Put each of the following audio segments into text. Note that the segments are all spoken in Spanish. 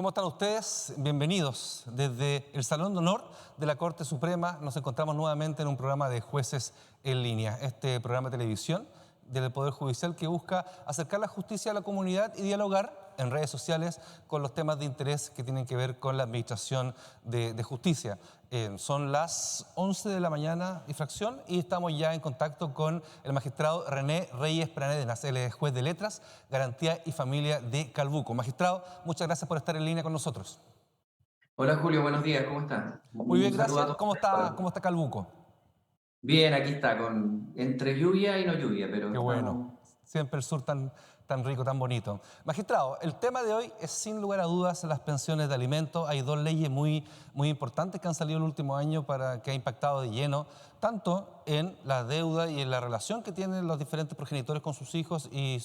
¿Cómo están ustedes? Bienvenidos. Desde el Salón de Honor de la Corte Suprema nos encontramos nuevamente en un programa de Jueces en Línea. Este programa de televisión del Poder Judicial que busca acercar la justicia a la comunidad y dialogar en redes sociales con los temas de interés que tienen que ver con la administración de justicia. Son las 11 de la mañana y fracción y estamos ya en contacto con el magistrado René Reyes Pranédenas, él es juez de letras, garantía y familia de Calbuco. Magistrado, muchas gracias por estar en línea con nosotros. Hola Julio, buenos días, ¿cómo estás? Muy Un bien, saludo a gracias. todos. ¿Cómo está Calbuco? Bien, aquí está, entre lluvia y no lluvia, pero Qué bueno. estamos. Siempre el sur tan rico, tan bonito. Magistrado, el tema de hoy es sin lugar a dudas las pensiones de alimentos. Hay dos leyes muy importantes que han salido el último año que ha impactado de lleno, tanto en la deuda y en la relación que tienen los diferentes progenitores con sus hijos y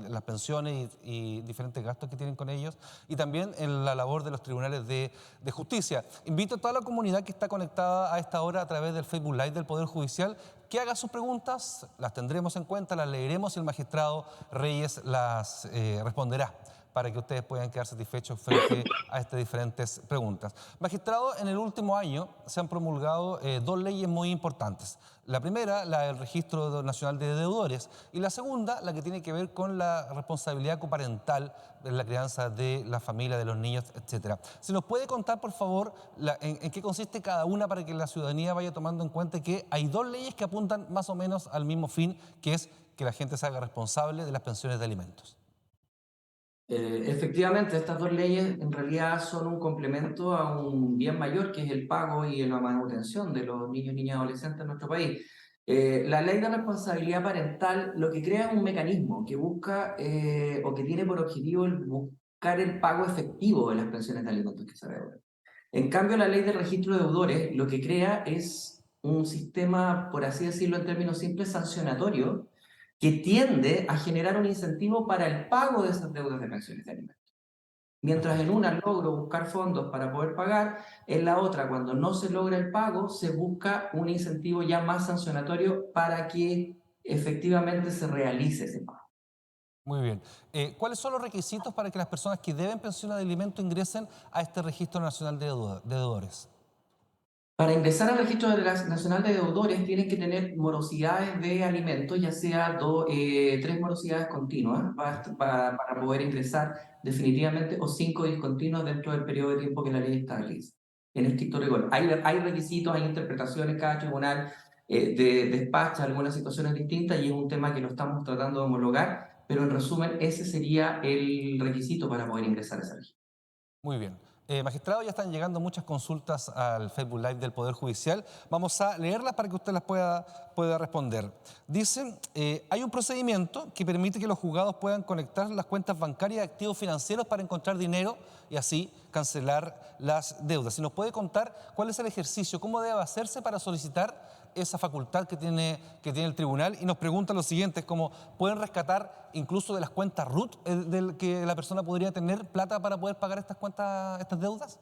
las pensiones y diferentes gastos que tienen con ellos, y también en la labor de los tribunales de justicia. Invito a toda la comunidad que está conectada a esta hora a través del Facebook Live del Poder Judicial que haga sus preguntas, las tendremos en cuenta, las leeremos y el magistrado Reyes las responderá para que ustedes puedan quedar satisfechos frente a estas diferentes preguntas. Magistrado, en el último año se han promulgado dos leyes muy importantes. La primera, la del Registro Nacional de Deudores, y la segunda, la que tiene que ver con la responsabilidad coparental de la crianza de la familia, de los niños, etcétera. ¿Se nos puede contar, por favor, en qué consiste cada una para que la ciudadanía vaya tomando en cuenta que hay dos leyes que apuntan más o menos al mismo fin, que es que la gente se haga responsable de las pensiones de alimentos? Efectivamente, estas dos leyes en realidad son un complemento a un bien mayor, que es el pago y la manutención de los niños, niñas y adolescentes en nuestro país. La ley de responsabilidad parental lo que crea es un mecanismo que busca o que tiene por objetivo el buscar el pago efectivo de las pensiones de alimentos que se deudan. En cambio, la ley de registro de deudores lo que crea es un sistema, por así decirlo en términos simples, sancionatorio, que tiende a generar un incentivo para el pago de esas deudas de pensiones de alimentos. Mientras en Perfecto. una logro buscar fondos para poder pagar, en la otra, cuando no se logra el pago, se busca un incentivo ya más sancionatorio para que efectivamente se realice ese pago. Muy bien. ¿Cuáles son los requisitos para que las personas que deben pensión de alimento ingresen a este Registro Nacional de Deudores? Para ingresar al registro nacional de deudores tienen que tener morosidades de alimentos, ya sea tres morosidades continuas para poder ingresar definitivamente o 5 discontinuos dentro del periodo de tiempo que la ley establece. En estricto rigor. Hay requisitos, hay interpretaciones, cada tribunal despacha algunas situaciones distintas y es un tema que lo estamos tratando de homologar, pero en resumen ese sería el requisito para poder ingresar a ese registro. Muy bien. Magistrado, ya están llegando muchas consultas al Facebook Live del Poder Judicial. Vamos a leerlas para que usted las pueda responder. Dicen, hay un procedimiento que permite que los juzgados puedan conectar las cuentas bancarias de activos financieros para encontrar dinero y así cancelar las deudas. Si nos puede contar cuál es el ejercicio, cómo debe hacerse para solicitar esa facultad que tiene el tribunal, y nos pregunta lo siguiente, es como, ¿pueden rescatar incluso de las cuentas RUT del que la persona podría tener plata para poder pagar estas cuentas, estas deudas?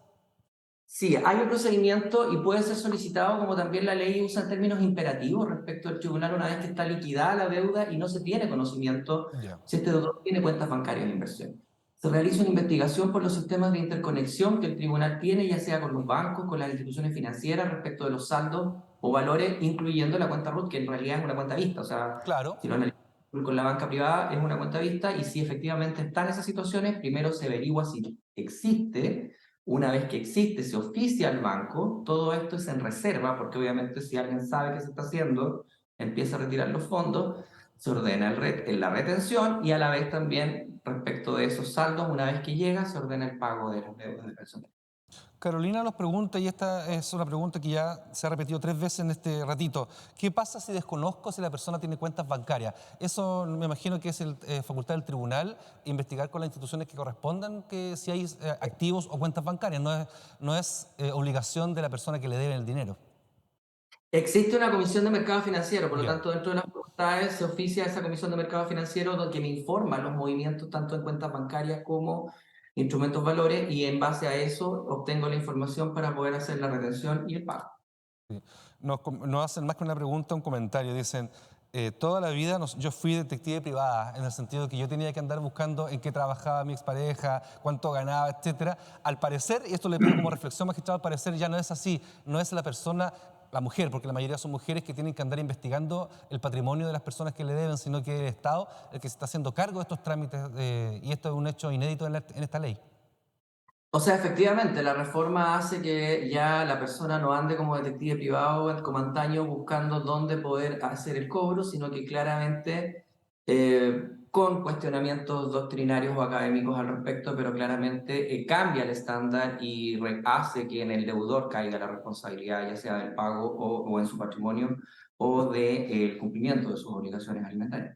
Sí, hay un procedimiento y puede ser solicitado, como también la ley usa términos imperativos respecto al tribunal una vez que está liquidada la deuda y no se tiene conocimiento Ya. si este deudor tiene cuentas bancarias de inversión. Se realiza una investigación por los sistemas de interconexión que el tribunal tiene, ya sea con los bancos, con las instituciones financieras, respecto de los saldos o valores, incluyendo la cuenta RUT, que en realidad es una cuenta vista. O sea, Claro. si lo analizamos con la banca privada, es una cuenta vista y si efectivamente están esas situaciones, primero se averigua si existe. Una vez que existe, se oficia al banco, todo esto es en reserva, porque obviamente si alguien sabe qué se está haciendo, empieza a retirar los fondos, se ordena la retención y a la vez también respecto de esos saldos, una vez que llega, se ordena el pago de las deudas de personal. Carolina nos pregunta, y esta es una pregunta que ya se ha repetido 3 veces en este ratito, ¿qué pasa si desconozco si la persona tiene cuentas bancarias? Eso me imagino que es facultad del tribunal, investigar con las instituciones que correspondan que si hay activos o cuentas bancarias, no es obligación de la persona que le debe el dinero. Existe una comisión de mercado financiero, por lo Ya. tanto, dentro de las facultades se oficia esa comisión de mercado financiero que me informa los movimientos tanto en cuentas bancarias como instrumentos valores y en base a eso obtengo la información para poder hacer la retención y el pago. Sí. Nos hacen más que una pregunta, un comentario. Dicen, Toda la vida yo fui detective privada, en el sentido de que yo tenía que andar buscando en qué trabajaba mi expareja, cuánto ganaba, etcétera. Al parecer, y esto le pido como reflexión, magistrado, al parecer ya no es así, no es la persona, la mujer, porque la mayoría son mujeres que tienen que andar investigando el patrimonio de las personas que le deben, sino que es el Estado el que se está haciendo cargo de estos trámites, y esto es un hecho inédito en esta ley. O sea, efectivamente, la reforma hace que ya la persona no ande como detective privado, como antaño, buscando dónde poder hacer el cobro, sino que claramente, con cuestionamientos doctrinarios o académicos al respecto, pero claramente cambia el estándar y hace que en el deudor caiga la responsabilidad, ya sea del pago o en su patrimonio o del cumplimiento de sus obligaciones alimentarias.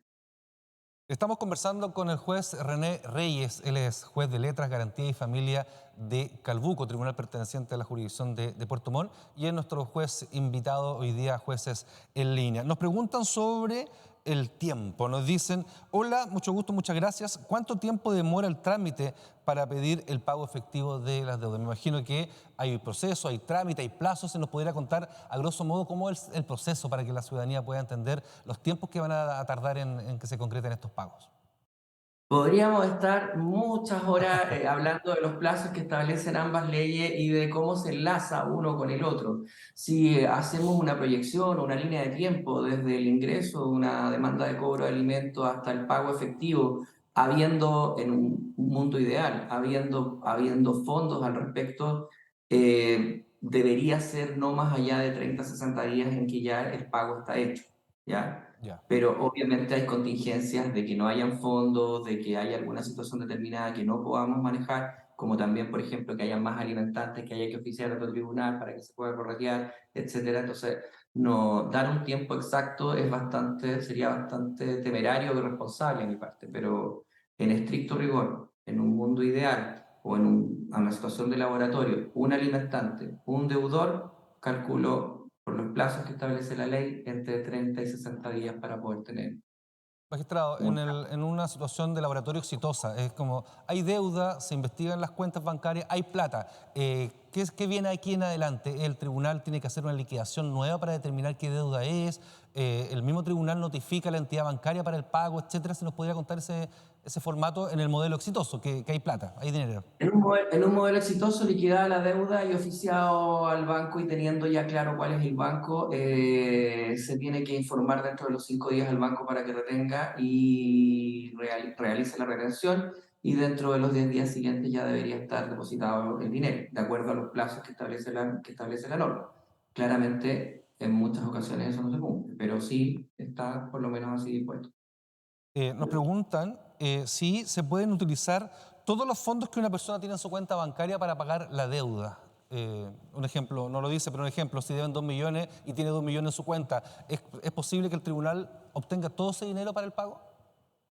Estamos conversando con el juez René Reyes, él es juez de letras, garantía y familia de Calbuco, tribunal perteneciente a la jurisdicción de Puerto Montt, y es nuestro juez invitado hoy día a Jueces en Línea. Nos preguntan sobre el tiempo, nos dicen, hola, mucho gusto, muchas gracias, ¿cuánto tiempo demora el trámite para pedir el pago efectivo de las deudas? Me imagino que hay proceso, hay trámite, hay plazos. ¿Se nos pudiera contar a grosso modo cómo es el proceso para que la ciudadanía pueda entender los tiempos que van a tardar en que se concreten estos pagos? Podríamos estar muchas horas hablando de los plazos que establecen ambas leyes y de cómo se enlaza uno con el otro. Si hacemos una proyección o una línea de tiempo desde el ingreso de una demanda de cobro de alimentos hasta el pago efectivo, habiendo en un mundo ideal, habiendo fondos al respecto, debería ser no más allá de 30, 60 días en que ya el pago está hecho, ¿ya? Ya. Pero obviamente hay contingencias de que no hayan fondos, de que haya alguna situación determinada que no podamos manejar, como también, por ejemplo, que haya más alimentantes que haya que oficiar a otro tribunal para que se pueda prorratear, etcétera. Entonces, no dar un tiempo exacto sería bastante temerario y irresponsable de mi parte, pero en estricto rigor, en un mundo ideal o a una situación de laboratorio, un alimentante, un deudor, calculo por los plazos que establece la ley, entre 30 y 60 días para poder tener Magistrado, un... en una situación de laboratorio exitosa, es como, hay deuda, se investigan las cuentas bancarias, hay plata. ¿Qué viene aquí en adelante? ¿El tribunal tiene que hacer una liquidación nueva para determinar qué deuda es? ¿El mismo tribunal notifica a la entidad bancaria para el pago, etcétera? ¿Se nos podría contar ese formato en el modelo exitoso, que hay plata, hay dinero? En un modelo exitoso, liquidada la deuda y oficiado al banco y teniendo ya claro cuál es el banco, se tiene que informar dentro de los 5 días al banco para que retenga y realice la retención, y dentro de los 10 días siguientes ya debería estar depositado el dinero, de acuerdo a los plazos que establece la norma. Claramente, en muchas ocasiones eso no se cumple, pero sí está por lo menos así dispuesto. Nos preguntan si se pueden utilizar todos los fondos que una persona tiene en su cuenta bancaria para pagar la deuda. Un ejemplo, no lo dice, pero un ejemplo, si deben 2 millones y tiene 2 millones en su cuenta, ¿es posible que el tribunal obtenga todo ese dinero para el pago?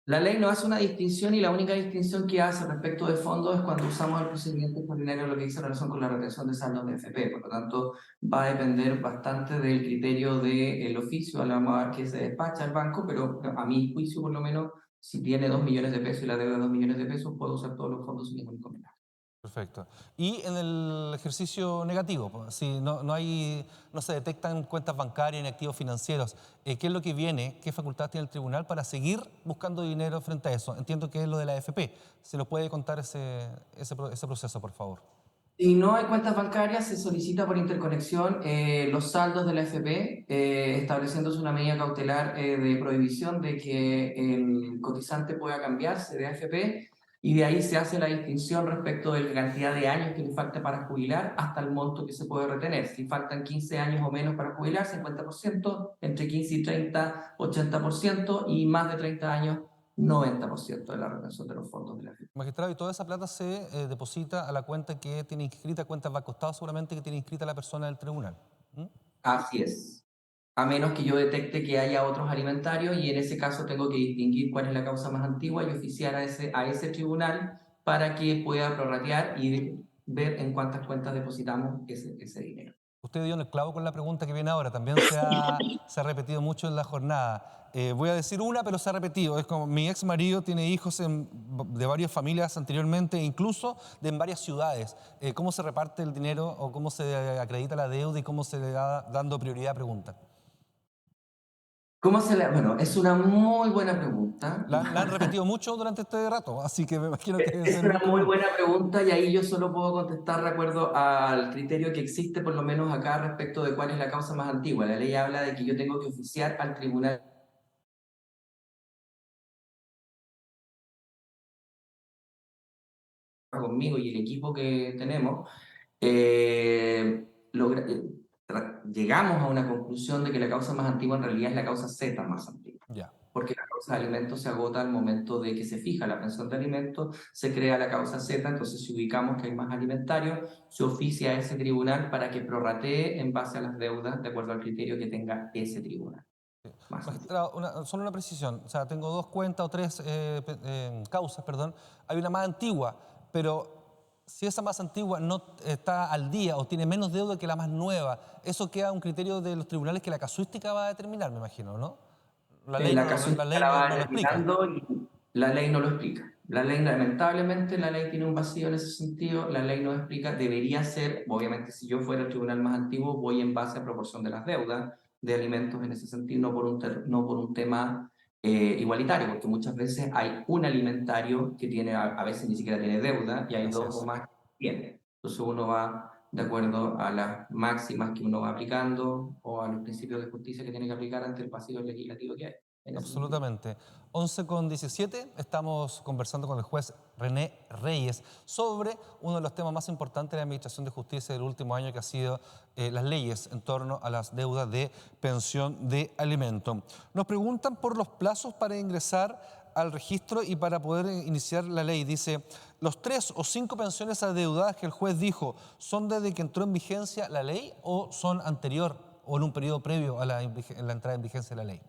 La ley no hace una distinción y la única distinción que hace respecto de fondos es cuando usamos el procedimiento extraordinario, lo que dice relación con la retención de saldos de FP. Por lo tanto, va a depender bastante del criterio del oficio a la que se despacha el banco, pero a mi juicio, por lo menos, si tiene 2 millones de pesos y la deuda de 2 millones de pesos, puedo usar todos los fondos sin ningún inconveniente. Perfecto. Y en el ejercicio negativo, pues, si no se detectan cuentas bancarias ni activos financieros, ¿qué es lo que viene? ¿Qué facultad tiene el tribunal para seguir buscando dinero frente a eso? Entiendo que es lo de la AFP. ¿Se nos puede contar ese proceso, por favor? Si no hay cuentas bancarias, se solicita por interconexión los saldos de la FP, estableciéndose una medida cautelar de prohibición de que el cotizante pueda cambiarse de AFP, y de ahí se hace la distinción respecto de la cantidad de años que le falta para jubilar hasta el monto que se puede retener. Si faltan 15 años o menos para jubilar, 50%; entre 15 y 30, 80%; y más de 30 años, 90% de la retención de los fondos de la FP. Magistrado, y toda esa plata se deposita a la cuenta que tiene inscrita, cuenta de costado seguramente que tiene inscrita la persona del tribunal. ¿Mm? Así es. A menos que yo detecte que haya otros alimentarios, y en ese caso tengo que distinguir cuál es la causa más antigua y oficiar a ese tribunal para que pueda prorratear y ver en cuántas cuentas depositamos ese dinero. Usted dio en el clavo con la pregunta que viene ahora. También se ha repetido mucho en la jornada. Voy a decir una, pero se ha repetido. Es como mi ex marido tiene hijos de varias familias anteriormente, incluso en varias ciudades. ¿Cómo se reparte el dinero o cómo se acredita la deuda y cómo se le da dando prioridad a preguntas? ¿Cómo se le...? Bueno, es una muy buena pregunta. La han repetido mucho durante este rato, así que me imagino que debe Es ser muy una muy común. buena pregunta y ahí yo solo puedo contestar de acuerdo al criterio que existe, por lo menos acá, respecto de cuál es la causa más antigua. La ley habla de que yo tengo que oficiar al tribunal conmigo y el equipo que tenemos. Llegamos a una conclusión de que la causa más antigua en realidad es la causa Z más antigua. Ya. Porque la causa de alimentos se agota al momento de que se fija la pensión de alimentos, se crea la causa Z, entonces si ubicamos que hay más alimentarios, se oficia a ese tribunal para que prorratee en base a las deudas de acuerdo al criterio que tenga ese tribunal más antiguo. Magistrado, solo una precisión. O sea, tengo dos cuentas o tres causas, perdón. Hay una más antigua, pero si esa más antigua no está al día o tiene menos deuda que la más nueva, eso queda a un criterio de los tribunales que la casuística va a determinar, me imagino, ¿no? La La casuística ley la va no lo explica. determinando y la ley no lo explica. La ley, lamentablemente, la ley tiene un vacío en ese sentido, la ley no explica, debería ser, obviamente, si yo fuera el tribunal más antiguo, voy en base a proporción de las deudas de alimentos en ese sentido, no por un tema igualitario, porque muchas veces hay un alimentario que tiene, a veces ni siquiera tiene deuda, y hay Así dos o es. más que tienen. Entonces uno va de acuerdo a las máximas que uno va aplicando o a los principios de justicia que tiene que aplicar ante el pasillo legislativo que hay, en ese sentido. Absolutamente. 11:17, estamos conversando con el juez René Reyes sobre uno de los temas más importantes de la Administración de Justicia del último año, que ha sido las leyes en torno a las deudas de pensión de alimento. Nos preguntan por los plazos para ingresar al registro y para poder iniciar la ley. Dice, ¿los 3 o 5 pensiones adeudadas que el juez dijo son desde que entró en vigencia la ley o son anterior o en un periodo previo a la entrada en vigencia de la ley?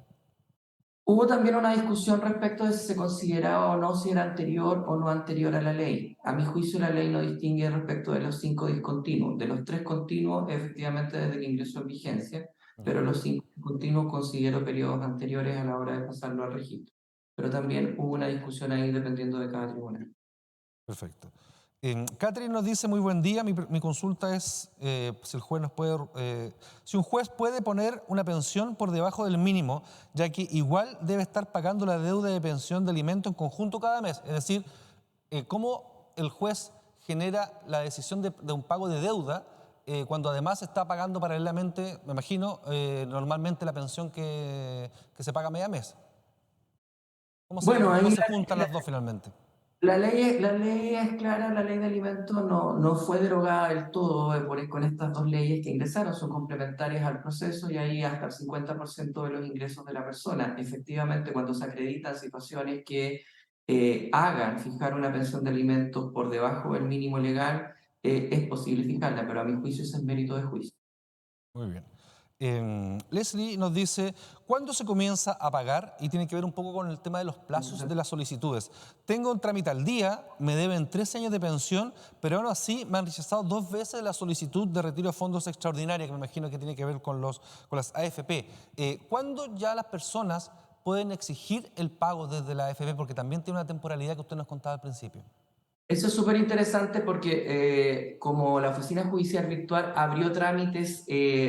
Hubo también una discusión respecto de si se consideraba o no si era anterior o no anterior a la ley. A mi juicio, la ley no distingue respecto de los 5 discontinuos. De los 3 continuos, efectivamente, desde que ingresó en vigencia, Ya. pero los 5 discontinuos considero periodos anteriores a la hora de pasarlo al registro. Pero también hubo una discusión ahí dependiendo de cada tribunal. Perfecto. Catherine nos dice, muy buen día, mi consulta es si el juez nos puede, si un juez puede poner una pensión por debajo del mínimo, ya que igual debe estar pagando la deuda de pensión de alimento en conjunto cada mes. Es decir, cómo el juez genera la decisión de un pago de deuda cuando además está pagando paralelamente, me imagino, normalmente la pensión que se paga media mes. Bueno, Cómo ahí se juntan las dos finalmente? la ley es clara, la ley de alimentos no fue derogada del todo con estas dos leyes que ingresaron, son complementarias al proceso y ahí hasta el 50% de los ingresos de la persona. Efectivamente, cuando se acreditan situaciones que hagan fijar una pensión de alimentos por debajo del mínimo legal, es posible fijarla, pero a mi juicio ese es mérito de juicio. Muy bien. Leslie nos dice, ¿cuándo se comienza a pagar? Y tiene que ver un poco con el tema de los plazos de las solicitudes. Tengo un trámite al día, me deben 13 años de pensión, pero aún así me han rechazado 2 veces la solicitud de retiro de fondos extraordinarios, que me imagino que tiene que ver con las AFP. ¿Cuándo ya las personas pueden exigir el pago desde la AFP? Porque también tiene una temporalidad que usted nos contaba al principio. Eso es súper interesante porque como la oficina judicial virtual abrió trámites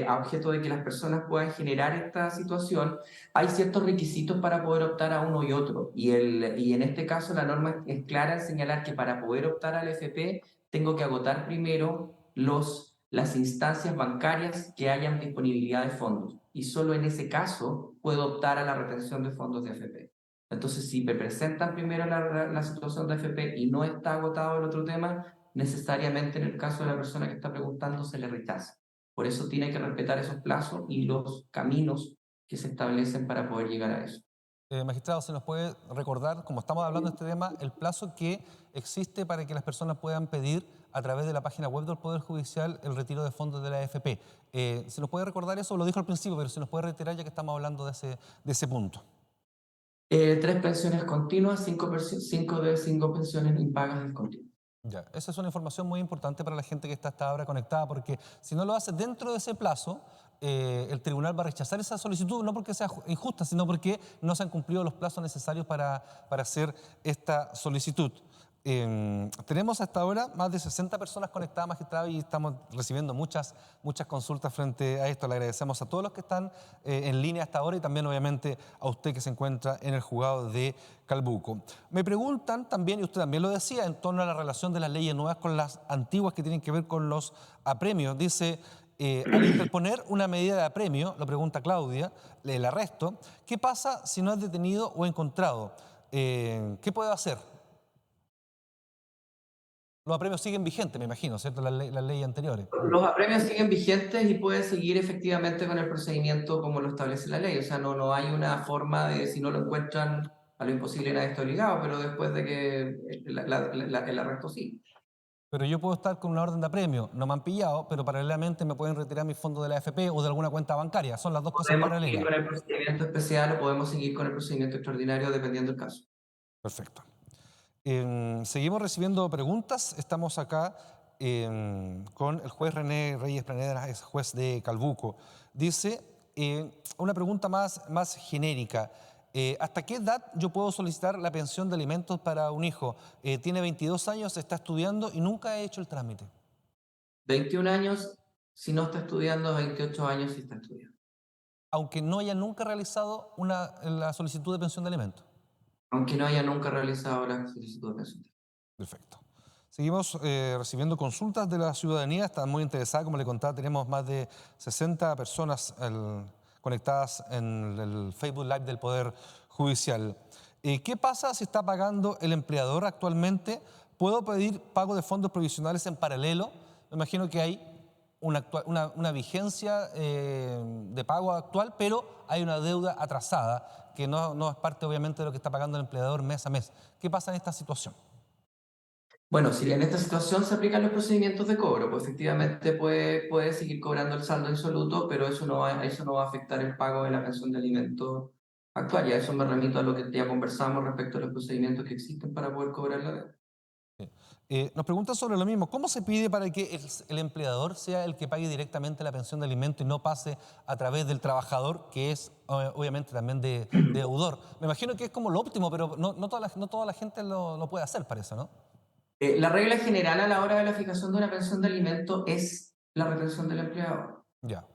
a objeto de que las personas puedan generar esta situación, hay ciertos requisitos para poder optar a uno y otro. Y en este caso la norma es clara en señalar que para poder optar al FP tengo que agotar primero las instancias bancarias que hayan disponibilidad de fondos. Y solo en ese caso puedo optar a la retención de fondos de FP. Entonces, si me presentan primero la situación de FP y no está agotado el otro tema, necesariamente en el caso de la persona que está preguntando se le rechaza. Por eso tiene que respetar esos plazos y los caminos que se establecen para poder llegar a eso. Magistrado, ¿se nos puede recordar, como estamos hablando de este tema, el plazo que existe para que las personas puedan pedir a través de la página web del Poder Judicial el retiro de fondos de la AFP? ¿Se nos puede recordar eso? Lo dijo al principio, pero se nos puede reiterar ya que estamos hablando de ese punto. 3 pensiones continuas, 5 pensiones impagas discontinuas. Ya, esa es una información muy importante para la gente que está hasta ahora conectada, porque si no lo hace dentro de ese plazo, el tribunal va a rechazar esa solicitud, no porque sea injusta, sino porque no se han cumplido los plazos necesarios para hacer esta solicitud. Tenemos hasta ahora más de 60 personas conectadas, magistrado, y estamos recibiendo muchas consultas frente a esto. Le agradecemos a todos los que están en línea hasta ahora y también, obviamente, a usted que se encuentra en el juzgado de Calbuco. Me preguntan también, y usted también lo decía, en torno a la relación de las leyes nuevas con las antiguas que tienen que ver con los apremios. Dice, al interponer una medida de apremio, lo pregunta Claudia, el arresto, ¿qué pasa si no es detenido o encontrado? ¿Qué puedo hacer? Los apremios siguen vigentes, me imagino, ¿cierto? Las leyes anteriores. Los apremios siguen vigentes y puede seguir efectivamente con el procedimiento como lo establece la ley. O sea, no hay una forma de, si no lo encuentran, a lo imposible nadie está obligado, pero después de que el arresto sí. Pero yo puedo estar con una orden de apremio, no me han pillado, pero paralelamente me pueden retirar mis fondos de la AFP o de alguna cuenta bancaria. Son las dos cosas Podemos seguir paralelas. con el procedimiento especial o podemos seguir con el procedimiento extraordinario dependiendo del caso. Perfecto. Seguimos recibiendo preguntas. Estamos acá con el juez René Reyes Planeda, es juez de Calbuco. Dice, una pregunta más genérica. ¿Hasta qué edad yo puedo solicitar la pensión de alimentos para un hijo? Tiene 22 años, está estudiando y nunca ha hecho el trámite. 21 años si no está estudiando, 28 años si está estudiando. Aunque no haya nunca realizado la solicitud de pensión de alimentos. Aunque no haya nunca realizado la solicitud de pensión. Perfecto. Seguimos recibiendo consultas de la ciudadanía, están muy interesadas, como le contaba, tenemos más de 60 personas conectadas en el Facebook Live del Poder Judicial. ¿Qué pasa si está pagando el empleador actualmente? ¿Puedo pedir pago de fondos provisionales en paralelo? Me imagino que hay una vigencia de pago actual, pero hay una deuda atrasada que no es parte, obviamente, de lo que está pagando el empleador mes a mes. ¿Qué pasa en esta situación? Bueno, si en esta situación se aplican los procedimientos de cobro, pues efectivamente puede seguir cobrando el saldo insoluto, pero eso no va a afectar el pago de la pensión de alimentos actual. Y a eso me remito a lo que ya conversamos respecto a los procedimientos que existen para poder cobrar la deuda. Nos preguntan sobre lo mismo. ¿Cómo se pide para que el empleador sea el que pague directamente la pensión de alimento y no pase a través del trabajador, que es obviamente también de deudor? Me imagino que es como lo óptimo, pero no toda la gente lo puede hacer, parece, ¿no? La regla general a la hora de la fijación de una pensión de alimento es la retención del empleado. Ya,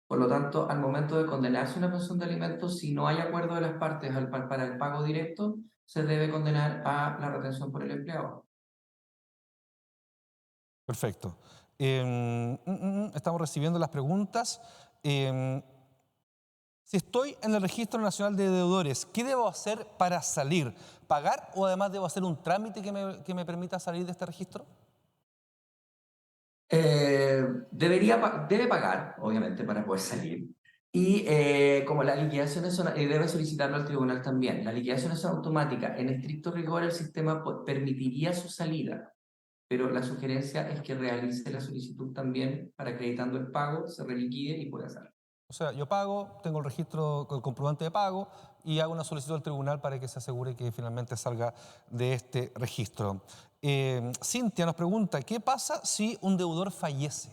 Por lo tanto, al momento de condenarse una pensión de alimentos, si no hay acuerdo de las partes para el pago directo, se debe condenar a la retención por el empleado. perfecto. Estamos recibiendo las preguntas. Si estoy en el Registro Nacional de Deudores, ¿qué debo hacer para salir? ¿Pagar o además debo hacer un trámite que me permita salir de este registro? Debe pagar, obviamente, para poder salir. Y como las liquidaciones son, debe solicitarlo al tribunal también. Las liquidaciones son automáticas. En estricto rigor, el sistema permitiría su salida, pero la sugerencia es que realice la solicitud también para acreditando el pago, se reliquide y pueda salir. O sea, yo pago, tengo el registro, el comprobante de pago y hago una solicitud al tribunal para que se asegure que finalmente salga de este registro. Cintia nos pregunta, ¿qué pasa si un deudor fallece?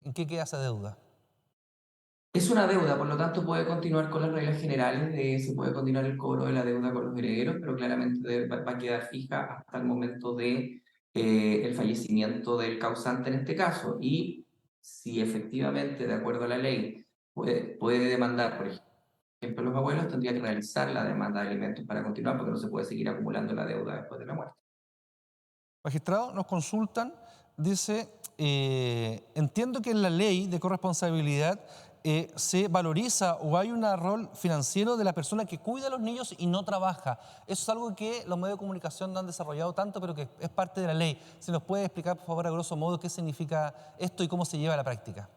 ¿En qué queda esa deuda? Es una deuda, por lo tanto puede continuar con las reglas generales, se puede continuar el cobro de la deuda con los herederos, pero claramente va a quedar fija hasta el momento de el fallecimiento del causante en este caso. Y si efectivamente, de acuerdo a la ley, puede demandar, por ejemplo, los abuelos, tendría que realizar la demanda de alimentos para continuar, porque no se puede seguir acumulando la deuda después de la muerte. Magistrado, nos consultan, dice, entiendo que en la ley de corresponsabilidad se valoriza o hay un rol financiero de la persona que cuida a los niños y no trabaja. Eso es algo que los medios de comunicación no han desarrollado tanto, pero que es parte de la ley. ¿Se nos puede explicar, por favor, a grosso modo, qué significa esto y cómo se lleva a la práctica?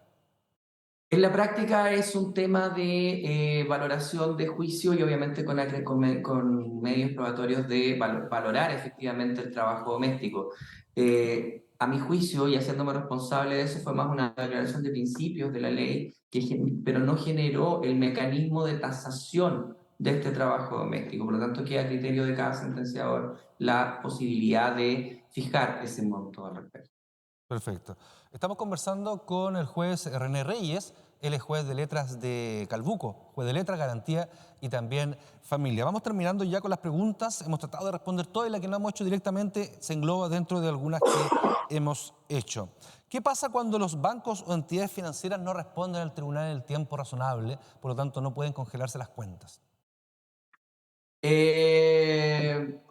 En la práctica es un tema de valoración de juicio y obviamente con medios probatorios de valorar efectivamente el trabajo doméstico. A mi juicio, y haciéndome responsable de eso, fue más una declaración de principios de la ley, pero no generó el mecanismo de tasación de este trabajo doméstico. Por lo tanto, queda a criterio de cada sentenciador la posibilidad de fijar ese monto al respecto. Perfecto. Estamos conversando con el juez René Reyes. Él es juez de letras de Calbuco, juez de letras, garantía y también familia. Vamos terminando ya con las preguntas. Hemos tratado de responder todas y la que no hemos hecho directamente se engloba dentro de algunas que hemos hecho. ¿Qué pasa cuando los bancos o entidades financieras no responden al tribunal en el tiempo razonable, por lo tanto no pueden congelarse las cuentas? Primero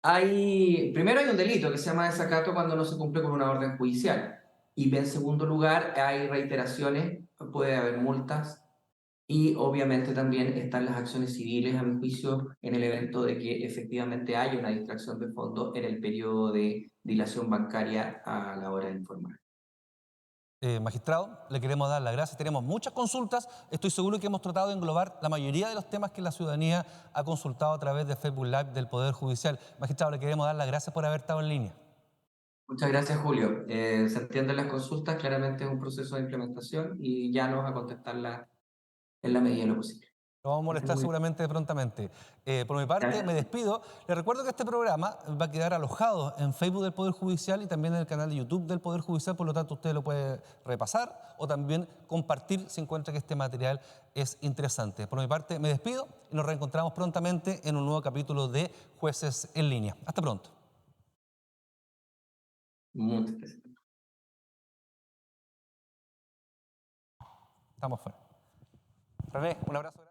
hay un delito que se llama desacato cuando no se cumple con una orden judicial. Y en segundo lugar, hay reiteraciones, puede haber multas y obviamente también están las acciones civiles, a mi juicio, en el evento de que efectivamente haya una distracción de fondos en el periodo de dilación bancaria a la hora de informar. Magistrado, le queremos dar las gracias. Tenemos muchas consultas. Estoy seguro que hemos tratado de englobar la mayoría de los temas que la ciudadanía ha consultado a través de Facebook Live del Poder Judicial. Magistrado, le queremos dar las gracias por haber estado en línea. Muchas gracias, Julio. Se entienden las consultas, claramente es un proceso de implementación y ya nos va a contestarla en la medida de lo posible. Lo vamos a Que esté molestar muy seguramente prontamente. Por mi parte, me bien. despido. Les recuerdo que este programa va a quedar alojado en Facebook del Poder Judicial y también en el canal de YouTube del Poder Judicial, por lo tanto usted lo puede repasar o también compartir si encuentra que este material es interesante. Por mi parte, me despido y nos reencontramos prontamente en un nuevo capítulo de Jueces en Línea. Hasta pronto. Muchas gracias. Estamos fuera. René, un abrazo.